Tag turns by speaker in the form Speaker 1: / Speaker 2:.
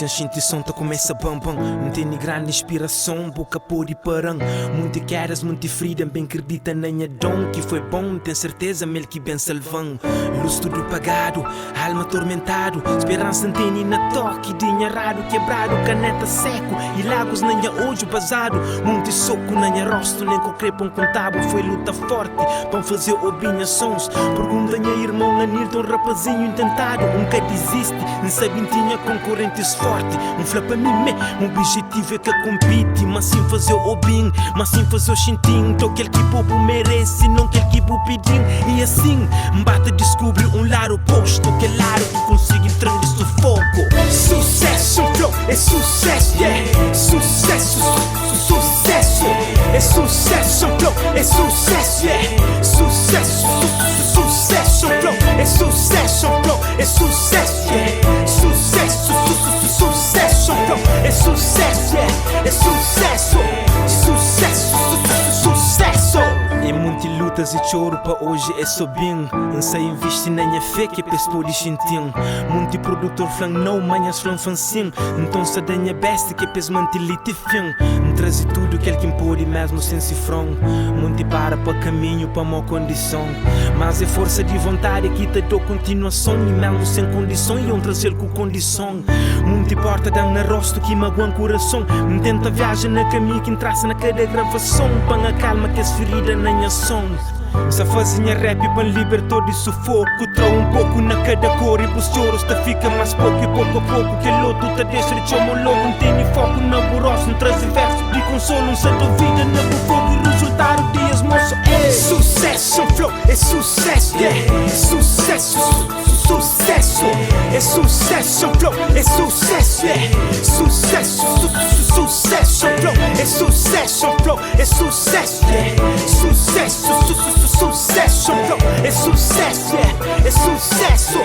Speaker 1: djan xinti som tá começa bam bam. Nteni grande inspiração, boca podi Paran. Munti kedas, Munti fridas, bem kridita na minha dom. Que foi bom, tem certeza, mel que bem Salvan. Luz tudo pagado, Alma tormentado. Sperança nteni na Toki, djy rado, Kebradu, caneta seco. E lagos na minha olho basado. Munti soco na minha rosto, nem concrepam com tábua. Foi luta forte, pra fazer obinhas sons. Pergunta minha irmão Anilton, rapazinho intentado. Nka Disisti, nem sabia tinha concorrentes forte. Flap a mim, um objetivo é que compete. Mas sim fazer o bem, mas sim fazer o xinti. Tô aquele que o povo merece, não aquele que o pedir. E assim, bata descobre lado oposto. Que lado que consigo entrar nesse sufoco. Sucesso, flow, é sucesso, yeah. Sucesso, sucesso. É sucesso, flow, é sucesso, yeah. Sucesso, sucesso, flow, é sucesso, flow, é sucesso, yeah. Sucesso, sucesso, flow, é sucesso, yeah. É sucesso, sucesso, sucesso. É muitas lutas e choro para hoje é só bem. Não sei investir na minha fé que é pessoa de xinti. Muito produtor flan não, manhas flan fansim. Então se da minha best que é pes mantilite fim. Trazer tudo que ele pode mesmo sem cifrão. Muito para caminho para uma condição. Mas é força de vontade que te dou continuação. E mesmo sem condição e trazer com condição. Muito porta dão na rosto que magoam coração. Tenta viagem na caminho que entraça na cada gravação. Para a calma que as feridas na minha som. Se fazia rap para libertou de sufoco. Trou pouco na cada cor e os choros te fica mais pouco. E pouco a pouco que loto te deixa de chamar logo. Nteni foco na burrosa, não traz verso de consolo. Não sei tua vida na fogo e resultado dias moço. Sucesso, flow, é sucesso, yeah. Sucesso, sucesso. É sucesso, flow, é sucesso, yeah. Sucesso, sucesso, flow, é sucesso, flow, é sucesso, yeah. Sucesso, sucesso, flow, é sucesso, yeah. É sucesso.